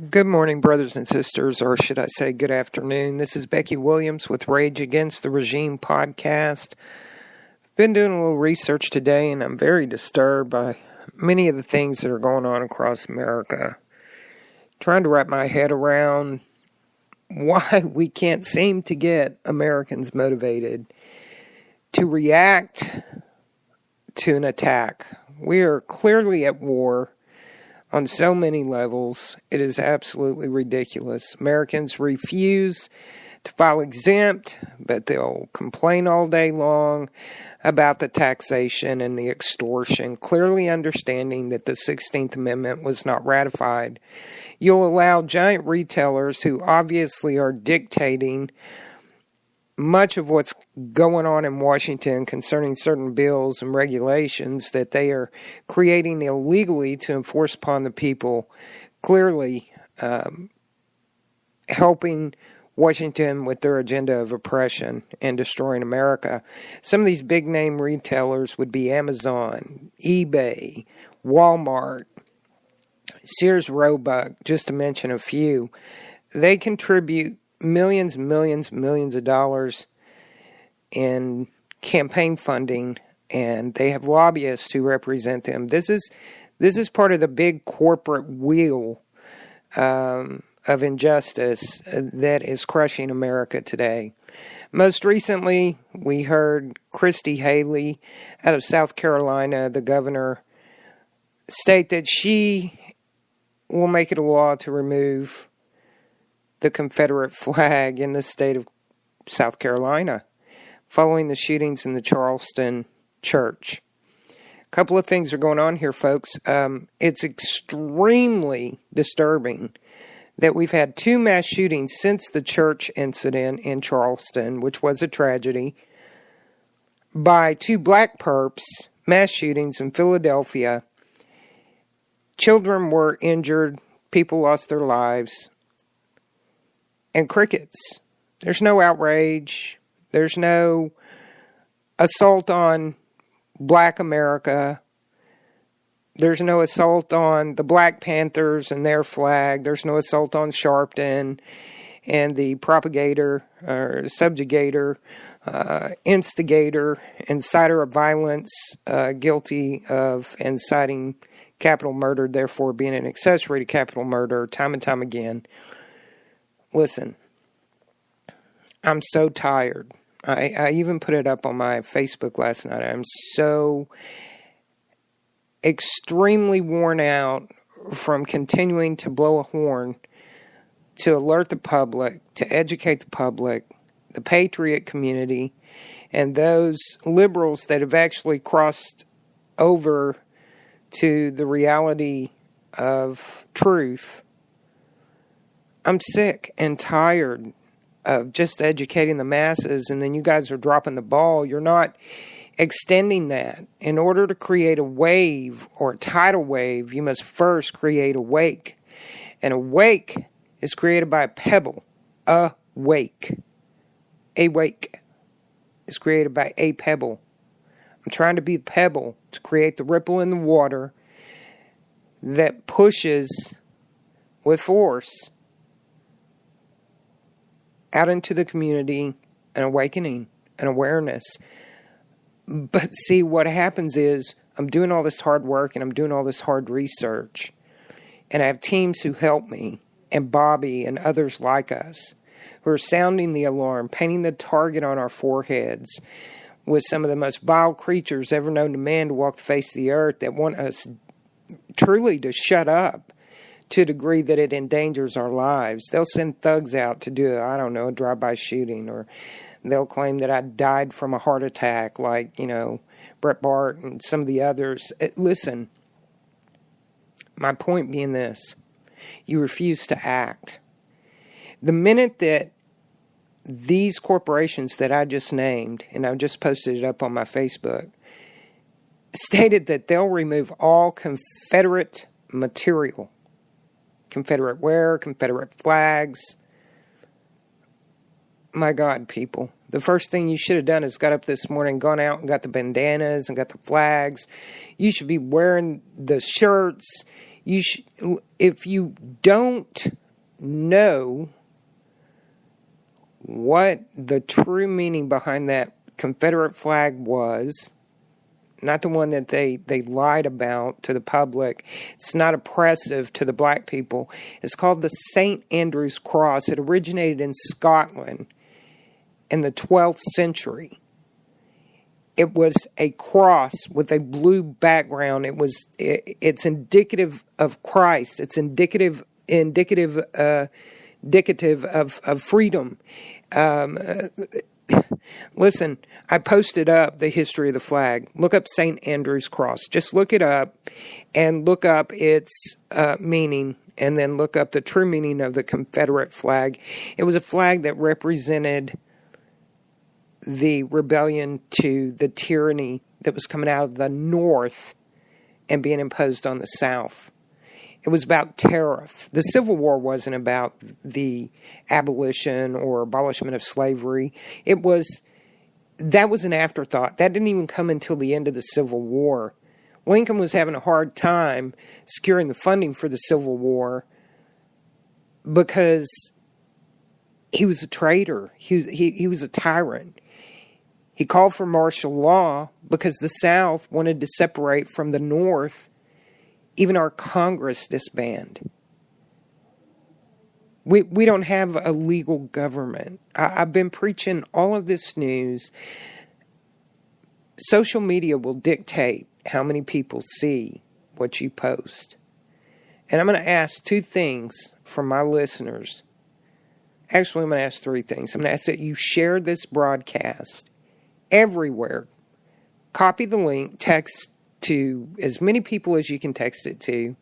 Good morning, brothers and sisters, or should I say good afternoon. This is Becky Williams with Rage Against the Regime podcast. Been doing a little research today, and I'm very disturbed by many of the things that are going on across America. Trying to wrap my head around why we can't seem to get Americans motivated to react to an attack. We are clearly at war on so many levels. It is absolutely ridiculous. Americans refuse to file exempt, but they'll complain all day long about the taxation and the extortion, clearly understanding that the 16th Amendment was not ratified. You'll allow giant retailers who obviously are dictating much of what's going on in Washington concerning certain bills and regulations that they are creating illegally to enforce upon the people, clearly helping Washington with their agenda of oppression and destroying America. Some of these big name retailers would be Amazon, eBay, Walmart, Sears Roebuck, just to mention a few. They contribute millions of dollars in campaign funding, and they have lobbyists who represent them. This is part of the big corporate wheel of injustice that is crushing America today. Most recently, we heard Christy Haley out of South Carolina, the governor, state that she will make it a law to remove the Confederate flag in the state of South Carolina following the shootings in the Charleston church. A couple of things are going on here, folks. It's extremely disturbing that we've had two mass shootings since the church incident in Charleston, which was a tragedy, by two black perps, mass shootings in Philadelphia. Children were injured, people lost their lives. And crickets. There's no outrage. There's no assault on Black America. There's no assault on the Black Panthers and their flag. There's no assault on Sharpton and the propagator, or subjugator, instigator, inciter of violence, guilty of inciting capital murder, therefore being an accessory to capital murder, time and time again. Listen, I'm so tired. I even put it up on my Facebook last night. I'm so extremely worn out from continuing to blow a horn to alert the public, to educate the public, the patriot community, and those liberals that have actually crossed over to the reality of truth. I'm sick and tired of just educating the masses, and then you guys are dropping the ball. You're not extending that. In order to create a wave or a tidal wave, you must first create a wake. And a wake is created by a pebble. A wake. A wake is created by a pebble. I'm trying to be the pebble to create the ripple in the water that pushes with force out into the community, an awakening, an awareness. But see, what happens is I'm doing all this hard work and I'm doing all this hard research. And I have teams who help me, and Bobby and others like us, who are sounding the alarm, painting the target on our foreheads with some of the most vile creatures ever known to man to walk the face of the earth that want us truly to shut up to a degree that it endangers our lives. They'll send thugs out to do, a drive-by shooting, or they'll claim that I died from a heart attack like, Brett Bart and some of the others. Listen, my point being this: you refuse to act. The minute that these corporations that I just named, and I've just posted it up on my Facebook, stated that they'll remove all Confederate material, Confederate wear, Confederate flags. My God, people. The first thing you should have done is got up this morning, gone out and got the bandanas and got the flags. You should be wearing the shirts. If you don't know what the true meaning behind that Confederate flag was, not the one that they lied about to the public, it's not oppressive to the black people. It's called the St. Andrew's Cross. It originated in Scotland in the 12th century. It was a cross with a blue background. It's indicative of Christ. It's indicative of freedom. Listen, I posted up the history of the flag. Look up St. Andrew's Cross. Just look it up and look up its meaning, and then look up the true meaning of the Confederate flag. It was a flag that represented the rebellion to the tyranny that was coming out of the North and being imposed on the South. It was about tariff. The Civil War wasn't about the abolition or abolishment of slavery. That was an afterthought. That didn't even come until the end of the Civil War. Lincoln was having a hard time securing the funding for the Civil War because he was a traitor. He was a tyrant. He called for martial law because the South wanted to separate from the North. Even our Congress disbanded. We don't have a legal government. I've been preaching all of this news. Social media will dictate how many people see what you post. And I'm going to ask two things from my listeners. Actually, I'm going to ask three things. I'm going to ask that you share this broadcast everywhere. Copy the link, text to as many people as you can text it to.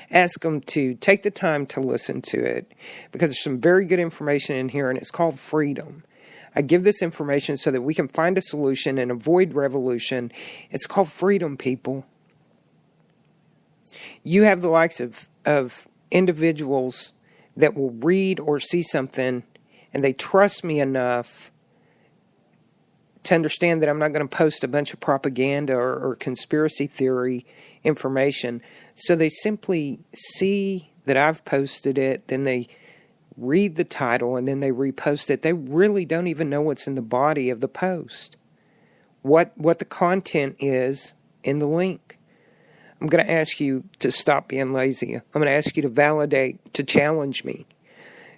Ask them to take the time to listen to it, because there's some very good information in here, and it's called freedom. I give this information so that we can find a solution and avoid revolution. It's called freedom, people. You have the likes of individuals that will read or see something, and they trust me enough to understand that I'm not going to post a bunch of propaganda or conspiracy theory information. So they simply see that I've posted it, then they read the title, and then they repost it. They really don't even know what's in the body of the post, what the content is in the link. I'm going to ask you to stop being lazy. I'm going to ask you to validate, to challenge me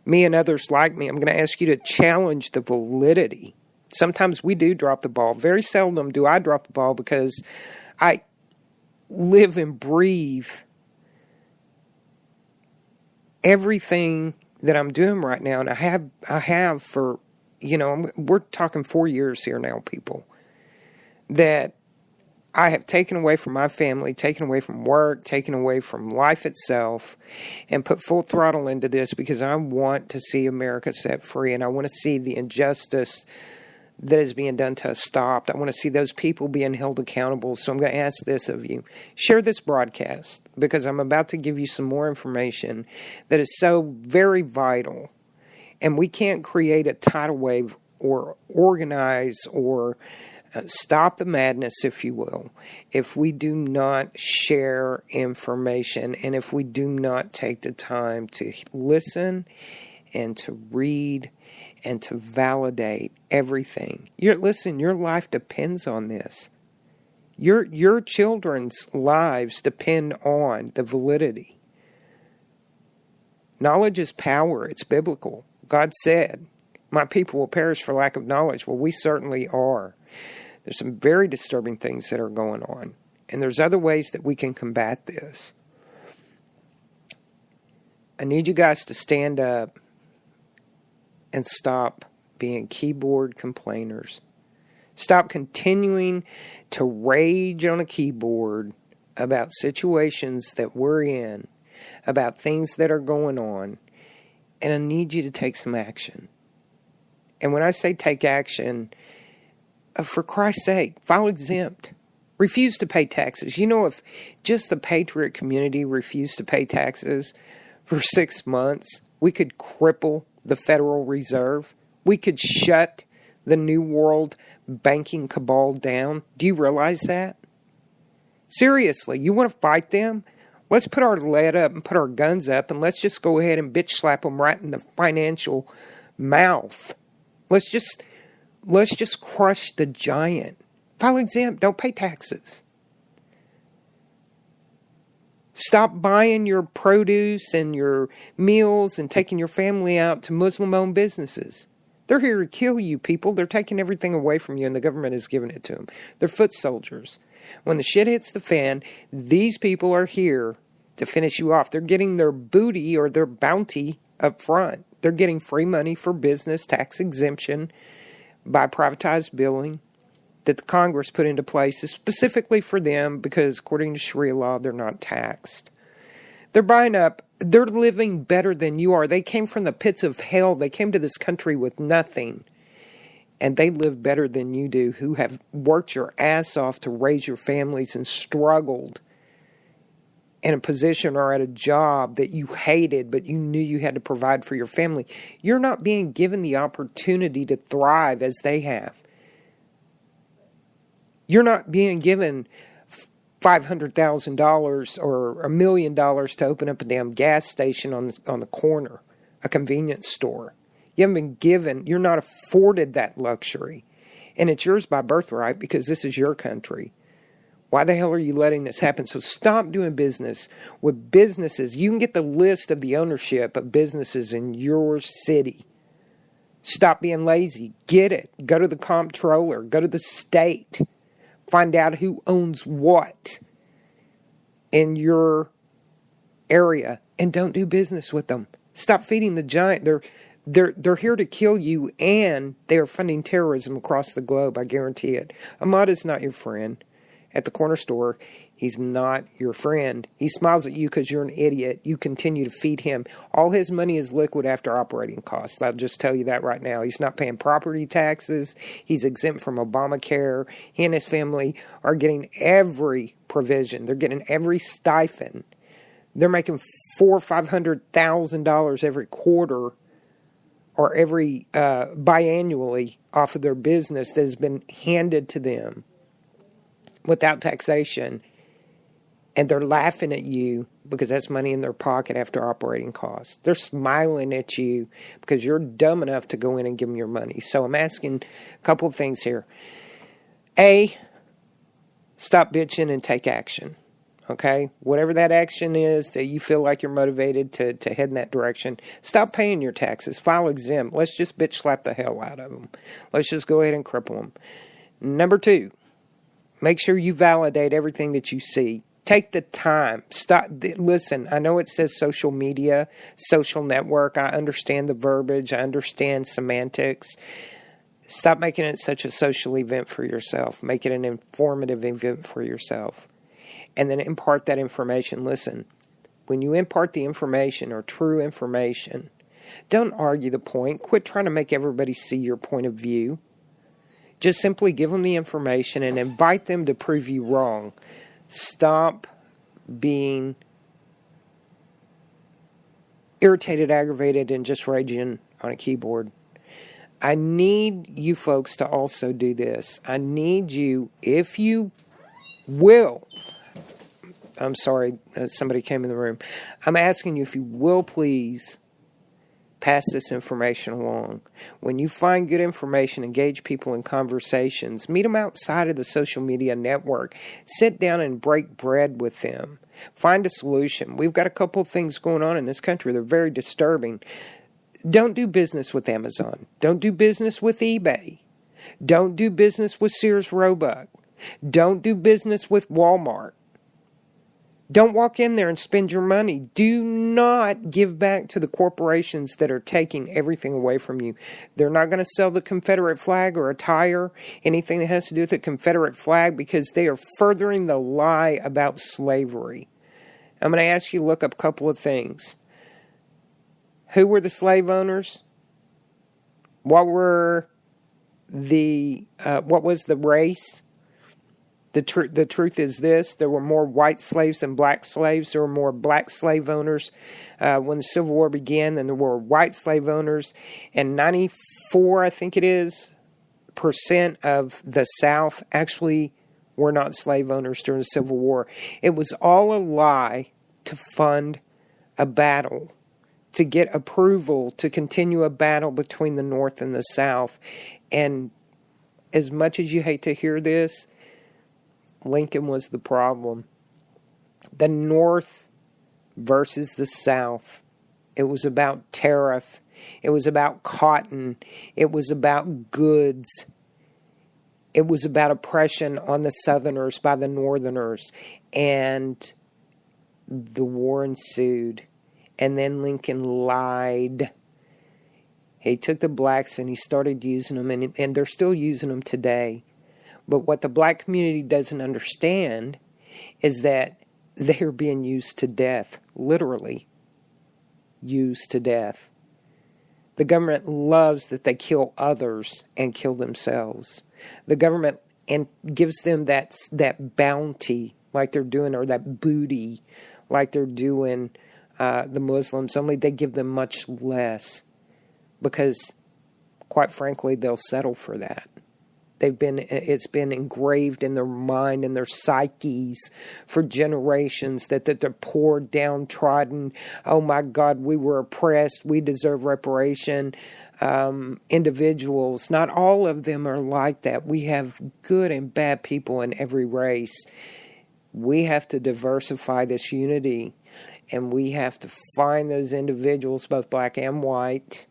and others like me. I'm going to ask you to challenge the validity. Sometimes we do drop the ball. Very seldom do I drop the ball, because I live and breathe everything that I'm doing right now. And I have for, we're talking 4 years here now, people, that I have taken away from my family, taken away from work, taken away from life itself, and put full throttle into this because I want to see America set free, and I want to see the injustice that is being done to us stopped. I want to see those people being held accountable. So I'm going to ask this of you. Share this broadcast, because I'm about to give you some more information that is so very vital. And we can't create a tidal wave or organize or stop the madness, if you will, if we do not share information and if we do not take the time to listen and to read and to validate everything. Your life depends on this. Your children's lives depend on the validity. Knowledge is power. It's biblical. God said, "My people will perish for lack of knowledge." Well, we certainly are. There's some very disturbing things that are going on, and there's other ways that we can combat this. I need you guys to stand up and stop being keyboard complainers. Stop continuing to rage on a keyboard about situations that we're in, about things that are going on, and I need you to take some action. And when I say take action, for Christ's sake, file exempt. Refuse to pay taxes. If just the patriot community refused to pay taxes for 6 months, we could cripple the Federal Reserve. We could shut the New World banking cabal down. Do you realize that? Seriously, you want to fight them? Let's put our lead up and put our guns up, and let's just go ahead and bitch slap them right in the financial mouth. Let's just crush the giant. File exempt. Don't pay taxes. Stop buying your produce and your meals and taking your family out to Muslim-owned businesses. They're here to kill you, people. They're taking everything away from you, and the government is giving it to them. They're foot soldiers. When the shit hits the fan, these people are here to finish you off. They're getting their booty or their bounty up front. They're getting free money for business, tax exemption by privatized billing that the Congress put into place specifically for them because, according to Sharia law, they're not taxed. They're buying up. They're living better than you are. They came from the pits of hell. They came to this country with nothing. And they live better than you do, who have worked your ass off to raise your families and struggled in a position or at a job that you hated, but you knew you had to provide for your family. You're not being given the opportunity to thrive as they have. You're not being given $500,000 or $1 million to open up a damn gas station on the corner, a convenience store. You haven't been given, you're not afforded that luxury. And it's yours by birthright because this is your country. Why the hell are you letting this happen? So stop doing business with businesses. You can get the list of the ownership of businesses in your city. Stop being lazy. Get it. Go to the comptroller. Go to the state. Find out who owns what in your area and don't do business with them. Stop feeding the giant. They're here to kill you, and they are funding terrorism across the globe. I guarantee it. Ahmad is not your friend. At the corner store, he's not your friend. He smiles at you because you're an idiot. You continue to feed him. All his money is liquid after operating costs. I'll just tell you that right now. He's not paying property taxes. He's exempt from Obamacare. He and his family are getting every provision. They're getting every stipend. They're making $400,000 or $500,000 every quarter or every biannually off of their business that has been handed to them without taxation, and they're laughing at you because that's money in their pocket after operating costs. They're smiling at you because you're dumb enough to go in and give them your money. So I'm asking a couple of things here. A, stop bitching and take action. Okay? Whatever that action is that you feel like you're motivated to head in that direction, stop paying your taxes. File exempt. Let's just bitch slap the hell out of them. Let's just go ahead and cripple them. Number 2, make sure you validate everything that you see. Take the time. Stop. Listen, I know it says social media, social network. I understand the verbiage. I understand semantics. Stop making it such a social event for yourself. Make it an informative event for yourself. And then impart that information. Listen, when you impart the information or true information, don't argue the point. Quit trying to make everybody see your point of view. Just simply give them the information and invite them to prove you wrong. Stop being irritated, aggravated, and just raging on a keyboard. I need you folks to also do this. I need you, if you will, I'm sorry, somebody came in the room. I'm asking you if you will please pass this information along. When you find good information, engage people in conversations. Meet them outside of the social media network. Sit down and break bread with them. Find a solution. We've got a couple of things going on in this country. They're very disturbing. Don't do business with Amazon. Don't do business with eBay. Don't do business with Sears Roebuck. Don't do business with Walmart. Don't walk in there and spend your money. Do not give back to the corporations that are taking everything away from you. They're not going to sell the Confederate flag or a tire, anything that has to do with the Confederate flag, because they are furthering the lie about slavery. I'm going to ask you to look up a couple of things. Who were the slave owners? What was the race? The truth is this: there were more white slaves than black slaves. There were more black slave owners when the Civil War began than there were white slave owners. And 94, I think it is, % of the South actually were not slave owners during the Civil War. It was all a lie to fund a battle, to get approval to continue a battle between the North and the South. And as much as you hate to hear this, Lincoln was the problem. The North versus the South. It was about tariff. It was about cotton. It was about goods. It was about oppression on the Southerners by the Northerners. And the war ensued. And then Lincoln lied. He took the blacks and he started using them. And they're still using them today. But what the black community doesn't understand is that they're being used to death. Literally used to death. The government loves that they kill others and kill themselves. The government gives them that bounty like they're doing, or that booty like they're doing the Muslims, only they give them much less because, quite frankly, they'll settle for that. It's been engraved in their mind and their psyches for generations that the poor, downtrodden, oh my God, we were oppressed, we deserve reparation, individuals. Not all of them are like that. We have good and bad people in every race. We have to diversify this unity, and we have to find those individuals, both black and white,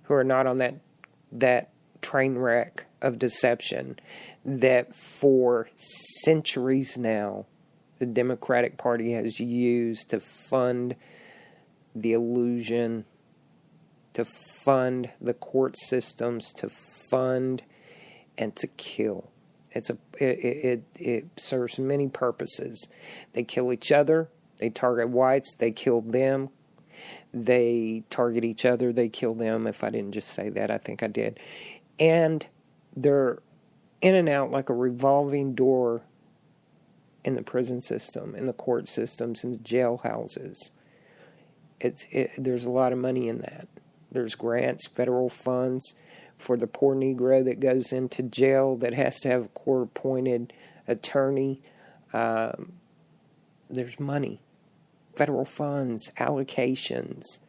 who are not on that train wreck of deception that for centuries now the Democratic Party has used to fund the illusion, to fund the court systems, to fund and to kill. It serves many purposes. They kill each other. They target whites. They kill them. They target each other. They kill them. If I didn't just say that, I think I did. And they're in and out like a revolving door in the prison system, in the court systems, in the jail houses. There's a lot of money in that. There's grants, federal funds for the poor Negro that goes into jail that has to have a court-appointed attorney. There's money, federal funds, allocations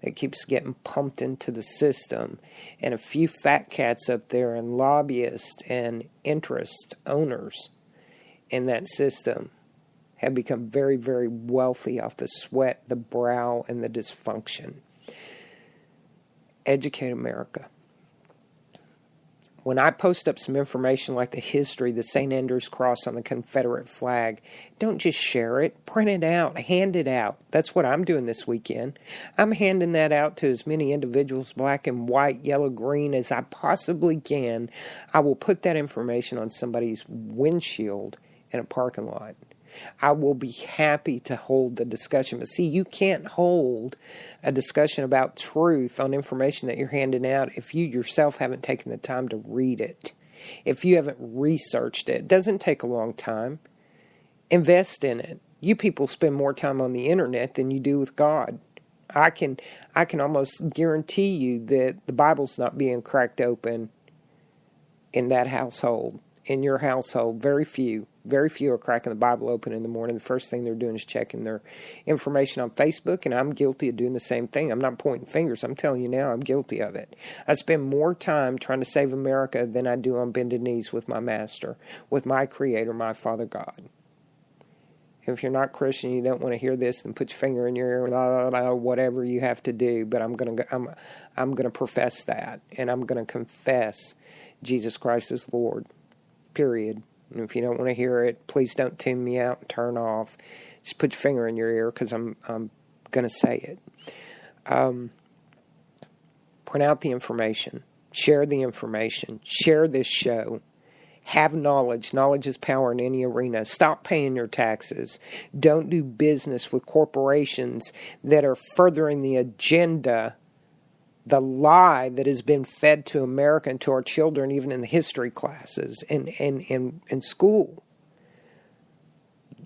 that keeps getting pumped into the system. And a few fat cats up there and lobbyists and interest owners in that system have become very, very wealthy off the sweat, the brow, and the dysfunction. Educate America. When I post up some information like the history, the St. Andrew's Cross on the Confederate flag, don't just share it. Print it out. Hand it out. That's what I'm doing this weekend. I'm handing that out to as many individuals, black and white, yellow, green, as I possibly can. I will put that information on somebody's windshield in a parking lot. I will be happy to hold the discussion. But see, you can't hold a discussion about truth on information that you're handing out if you yourself haven't taken the time to read it. If you haven't researched it. It doesn't take a long time. Invest in it. You people spend more time on the internet than you do with God. I can almost guarantee you that the Bible's not being cracked open in that household, in your household. Very few are cracking the Bible open in the morning. The first thing they're doing is checking their information on Facebook, and I'm guilty of doing the same thing. I'm not pointing fingers. I'm telling you now, I'm guilty of it. I spend more time trying to save America than I do on bended knees with my Master, with my Creator, my Father God. If you're not Christian, you don't want to hear this, then put your finger in your ear, blah, blah, blah, whatever you have to do. But I'm gonna profess that, and I'm gonna confess Jesus Christ is Lord. Period. And if you don't want to hear it, please don't tune me out and turn off. Just put your finger in your ear because I'm going to say it. Print out the information. Share the information. Share this show. Have knowledge. Knowledge is power in any arena. Stop paying your taxes. Don't do business with corporations that are furthering the agenda, the lie that has been fed to America and to our children, even in the history classes and in school.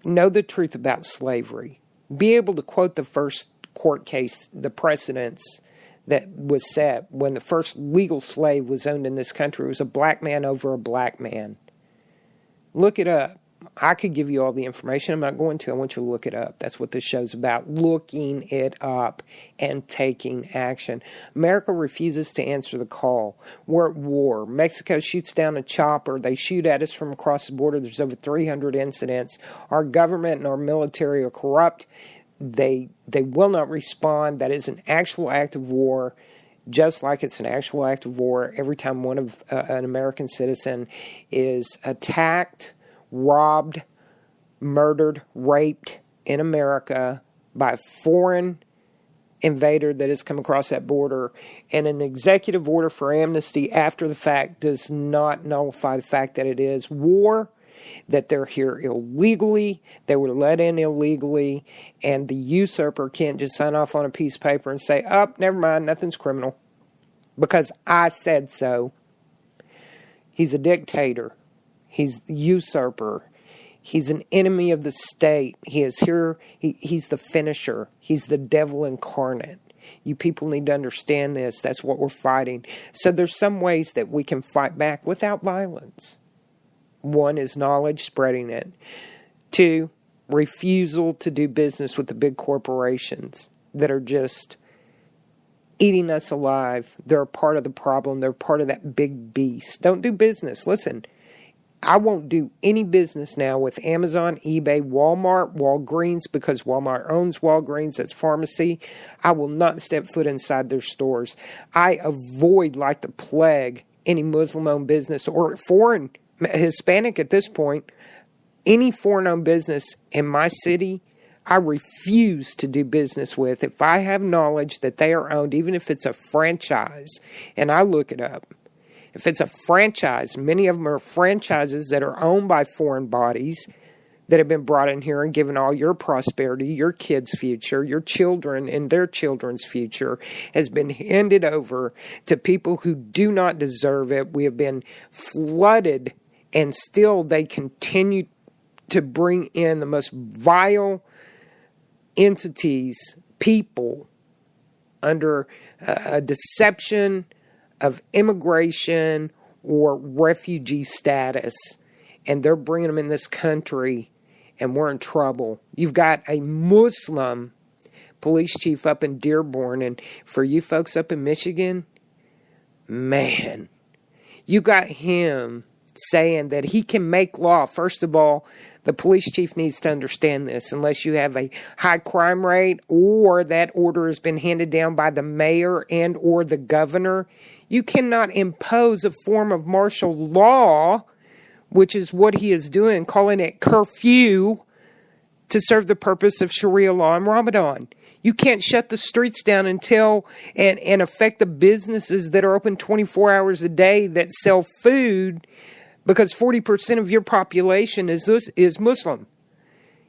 Know the truth about slavery. Be able to quote the first court case, the precedents that was set when the first legal slave was owned in this country. It was a black man over a black man. Look it up. I could give you all the information. I'm not going to. I want you to look it up. That's what this show's about, looking it up and taking action. America refuses to answer the call. We're at war. Mexico shoots down a chopper. They shoot at us from across the border. There's over 300 incidents. Our government and our military are corrupt. They will not respond. That is an actual act of war. Just like it's an actual act of war every time one of an American citizen is attacked, robbed, murdered, raped in America by a foreign invader that has come across that border, and an executive order for amnesty after the fact does not nullify the fact that it is war, that they're here illegally, they were let in illegally, and the usurper can't just sign off on a piece of paper and say, oh, never mind, nothing's criminal, because I said so. He's a dictator. He's the usurper. He's an enemy of the state. He is here. He's the finisher. He's the devil incarnate. You people need to understand this. That's what we're fighting. So there's some ways that we can fight back without violence. One is knowledge, spreading it. Two, refusal to do business with the big corporations that are just eating us alive. They're a part of the problem. They're part of that big beast. Don't do business. Listen, I won't do any business now with Amazon, eBay, Walmart, Walgreens, because Walmart owns Walgreens. That's pharmacy. I will not step foot inside their stores. I avoid like the plague any Muslim-owned business or foreign, Hispanic at this point, any foreign-owned business in my city, I refuse to do business with. If I have knowledge that they are owned, even if it's a franchise, and I look it up, if it's a franchise, many of them are franchises that are owned by foreign bodies that have been brought in here and given all your prosperity, your kids' future, your children and their children's future has been handed over to people who do not deserve it. We have been flooded, and still they continue to bring in the most vile entities, people, under a deception of immigration or refugee status, and they're bringing them in this country, and we're in trouble. You've got a Muslim police chief up in Dearborn, and for you folks up in Michigan, man, you got him saying that he can make law. First of all, the police chief needs to understand this. Unless you have a high crime rate or that order has been handed down by the mayor and or the governor, you cannot impose a form of martial law, which is what he is doing, calling it curfew, to serve the purpose of Sharia law in Ramadan. You can't shut the streets down until and affect the businesses that are open 24 hours a day that sell food, because 40% of your population is Muslim.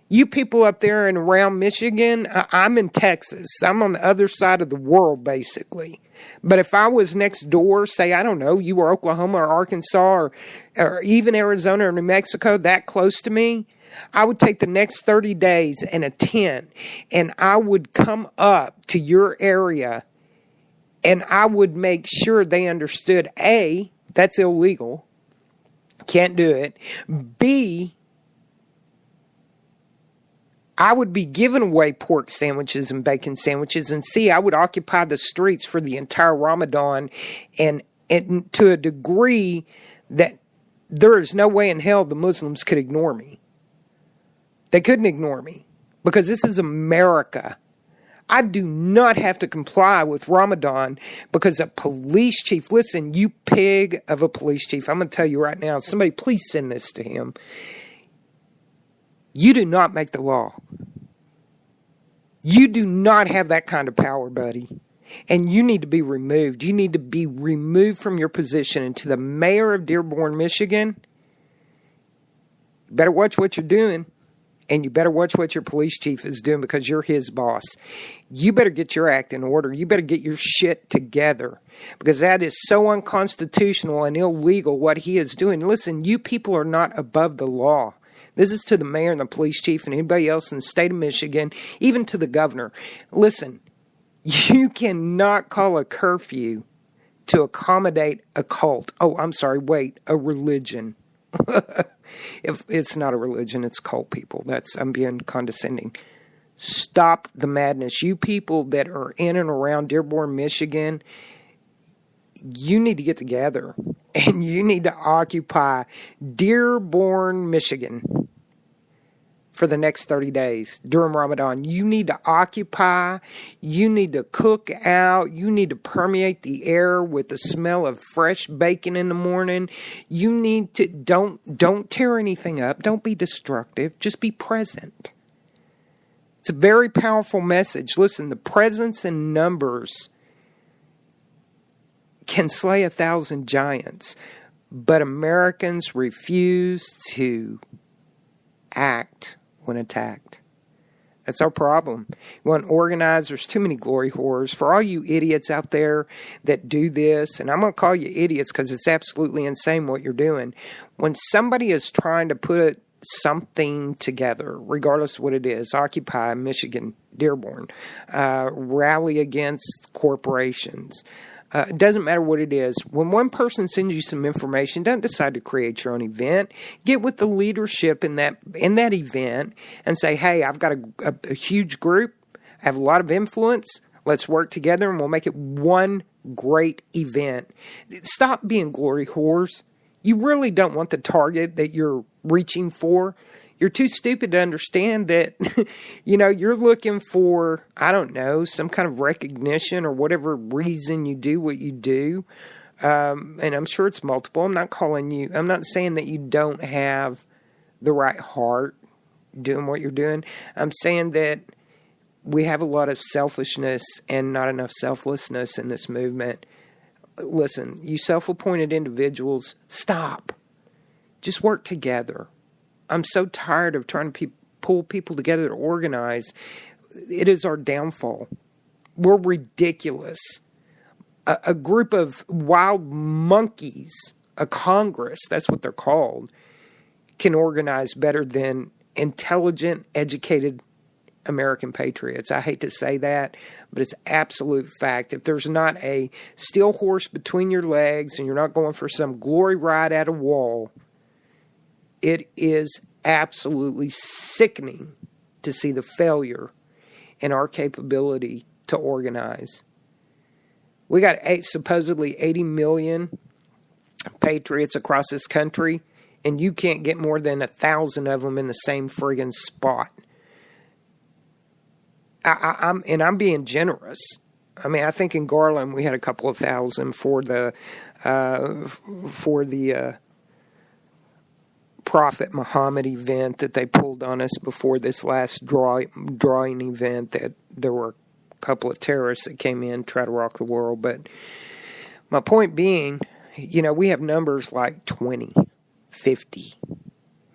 You people up there and around Michigan, I'm in Texas. I'm on the other side of the world, basically. But if I was next door, say, I don't know, you were Oklahoma or Arkansas or even Arizona or New Mexico, that close to me, I would take the next 30 days in a tent, and I would come up to your area, and I would make sure they understood, A, that's illegal. Can't do it. B, I would be giving away pork sandwiches and bacon sandwiches. And C, I would occupy the streets for the entire Ramadan, and to a degree that there is no way in hell the Muslims could ignore me. They couldn't ignore me, because this is America. I do not have to comply with Ramadan because a police chief, listen, you pig of a police chief, I'm going to tell you right now, somebody please send this to him. You do not make the law. You do not have that kind of power, buddy. And you need to be removed. You need to be removed from your position. And to the mayor of Dearborn, Michigan, you better watch what you're doing. And you better watch what your police chief is doing, because you're his boss. You better get your act in order. You better get your shit together, because that is so unconstitutional and illegal what he is doing. Listen, you people are not above the law. This is to the mayor and the police chief and anybody else in the state of Michigan, even to the governor. Listen, you cannot call a curfew to accommodate a cult. Oh, I'm sorry, wait, a religion. If it's not a religion, it's cult people. I'm being condescending. Stop the madness. You people that are in and around Dearborn, Michigan, you need to get together and you need to occupy Dearborn, Michigan for the next 30 days during Ramadan. You need to occupy, you need to cook out, you need to permeate the air with the smell of fresh bacon in the morning. You need to, don't tear anything up, don't be destructive, just be present. It's a very powerful message. Listen, the presence in numbers can slay 1,000 giants, but Americans refuse to act when attacked. That's our problem. We want to organize. There's too many glory whores. For all you idiots out there that do this, and I'm going to call you idiots because it's absolutely insane what you're doing. When somebody is trying to put something together, regardless of what it is, Occupy Michigan, Dearborn, rally against corporations, it doesn't matter what it is. When one person sends you some information, don't decide to create your own event. Get with the leadership in that event and say, hey, I've got a huge group. I have a lot of influence. Let's work together and we'll make it one great event. Stop being glory whores. You really don't want the target that you're reaching for. You're too stupid to understand that, you're looking for, I don't know, some kind of recognition or whatever reason you do what you do. And I'm sure it's multiple. I'm not saying that you don't have the right heart doing what you're doing. I'm saying that we have a lot of selfishness and not enough selflessness in this movement. Listen, you self-appointed individuals, stop. Just work together. I'm so tired of trying to pull people together to organize. It is our downfall. We're ridiculous. A group of wild monkeys, a Congress, that's what they're called, can organize better than intelligent, educated American patriots. I hate to say that, but it's absolute fact. If there's not a steel horse between your legs and you're not going for some glory ride at a wall, it is absolutely sickening to see the failure in our capability to organize. We got supposedly 80 million patriots across this country, and you can't get more than 1,000 of them in the same friggin' spot. I'm being generous. I mean, I think in Garland we had a couple of thousand for the Prophet Muhammad event that they pulled on us before this last drawing event, that there were a couple of terrorists that came in to try to rock the world. But my point being, we have numbers like 20, 50,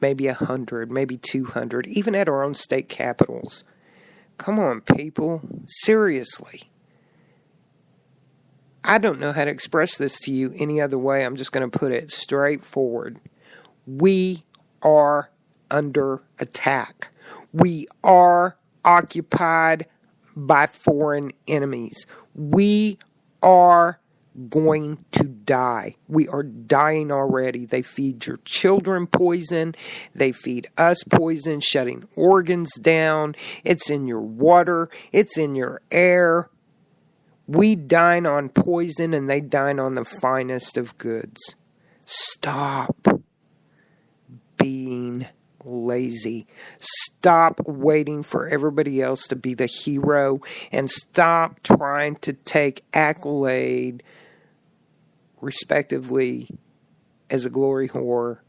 maybe 100, maybe 200, even at our own state capitals. Come on, people. Seriously. I don't know how to express this to you any other way. I'm just going to put it straightforward. We are under attack. We are occupied by foreign enemies. We are going to die. We are dying already. They feed your children poison. They feed us poison, shutting organs down. It's in your water. It's in your air. We dine on poison and they dine on the finest of goods. Stop being lazy. Stop waiting for everybody else to be the hero, and stop trying to take accolade respectively as a glory whore,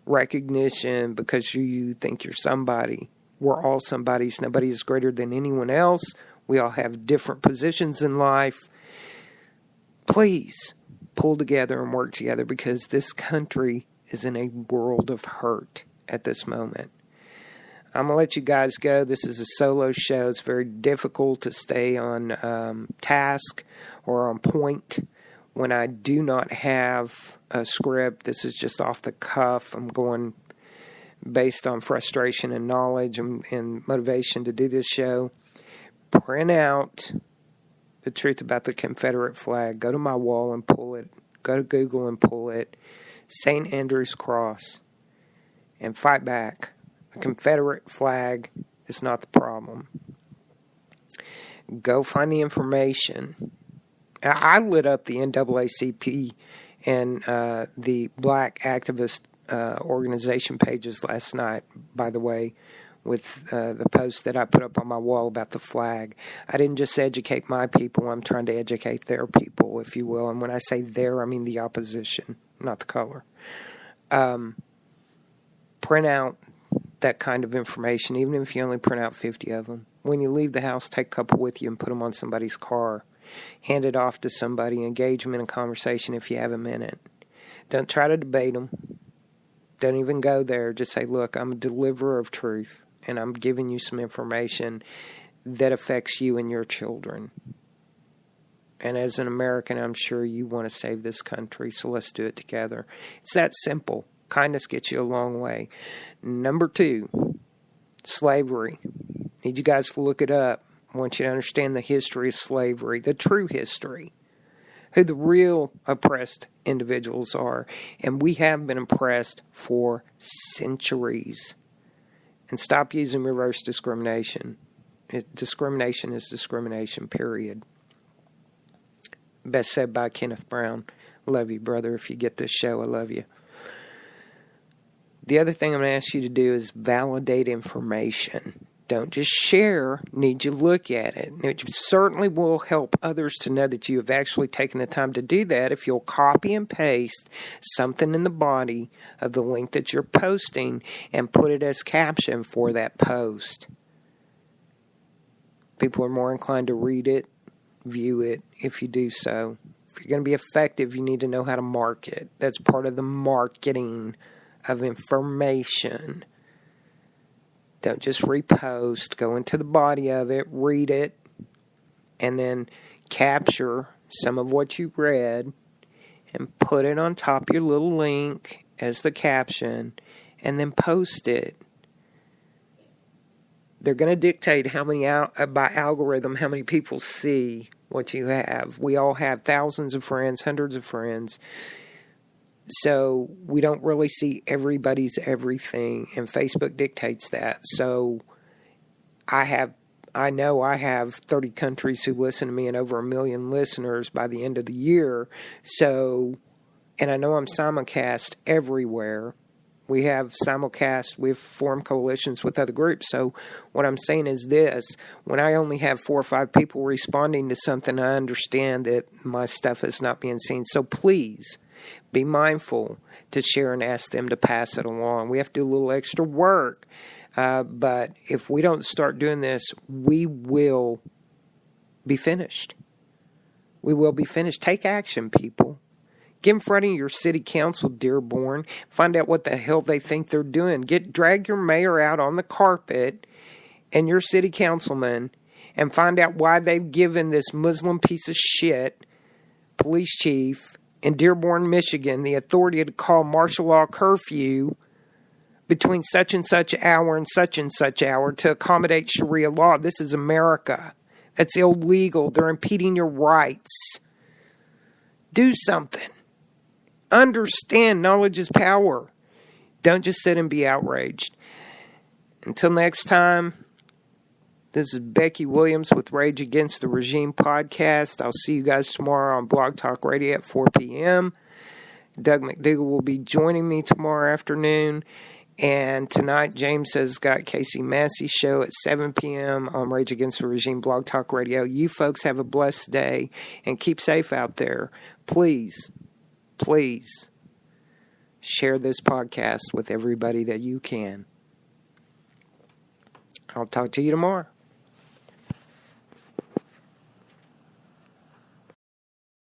recognition because you think you're somebody. We're all somebodies. Nobody is greater than anyone else. We all have different positions in life. Please pull together and work together, because this country is in a world of hurt at this moment. I'm going to let you guys go. This is a solo show. It's very difficult to stay on task or on point when I do not have a script. This is just off the cuff. I'm going based on frustration and knowledge and motivation to do this show. Print out the truth about the Confederate flag. Go to my wall and pull it. Go to Google and pull it. St. Andrew's Cross and fight back. The Confederate flag is not the problem. Go find the information. I lit up the NAACP and the Black activist organization pages last night, by the way, with the post that I put up on my wall about the flag. I didn't just educate my people. I'm trying to educate their people, if you will. And when I say their, I mean the opposition, not the color. Print out that kind of information, even if you only print out 50 of them. When you leave the house, take a couple with you and put them on somebody's car. Hand it off to somebody. Engage them in a conversation if you have a minute. Don't try to debate them. Don't even go there. Just say, look, I'm a deliverer of truth, and I'm giving you some information that affects you and your children. And as an American, I'm sure you want to save this country, so let's do it together. It's that simple. Kindness gets you a long way. Number 2, slavery. Need you guys to look it up. I want you to understand the history of slavery, the true history, who the real oppressed individuals are. And we have been oppressed for centuries. And stop using reverse discrimination. Discrimination is discrimination, period. Best said by Kenneth Brown. Love you, brother. If you get this show, I love you. The other thing I'm going to ask you to do is validate information. Don't just share. Need you to look at it. It certainly will help others to know that you have actually taken the time to do that if you'll copy and paste something in the body of the link that you're posting and put it as caption for that post. People are more inclined to read it, view it, if you do so. If you're going to be effective, you need to know how to market. That's part of the marketing of information. Don't just repost. Go into the body of it, read it, and then capture some of what you read and put it on top of your little link as the caption, and then post it. They're going to dictate how many by algorithm how many people see what you have. We all have thousands of friends, hundreds of friends. So we don't really see everybody's everything, and Facebook dictates that. So I know I have 30 countries who listen to me and over 1 million listeners by the end of the year. So, and I know I'm simulcast everywhere. We have simulcast, we've formed coalitions with other groups. So what I'm saying is this: when I only have 4 or 5 people responding to something, I understand that my stuff is not being seen. So please, be mindful to share and ask them to pass it along. We have to do a little extra work. But if we don't start doing this, we will be finished. We will be finished. Take action, people. Get in front of your city council, Dearborn. Find out what the hell they think they're doing. Drag your mayor out on the carpet and your city councilman and find out why they've given this Muslim piece of shit police chief in Dearborn, Michigan, the authority to call martial law curfew between such and such hour and such hour to accommodate Sharia law. This is America. That's illegal. They're impeding your rights. Do something. Understand knowledge is power. Don't just sit and be outraged. Until next time, this is Becky Williams with Rage Against the Regime podcast. I'll see you guys tomorrow on Blog Talk Radio at 4 p.m. Doug McDougall will be joining me tomorrow afternoon. And tonight, James has got Casey Massey's show at 7 p.m. on Rage Against the Regime Blog Talk Radio. You folks have a blessed day and keep safe out there. Please, please share this podcast with everybody that you can. I'll talk to you tomorrow.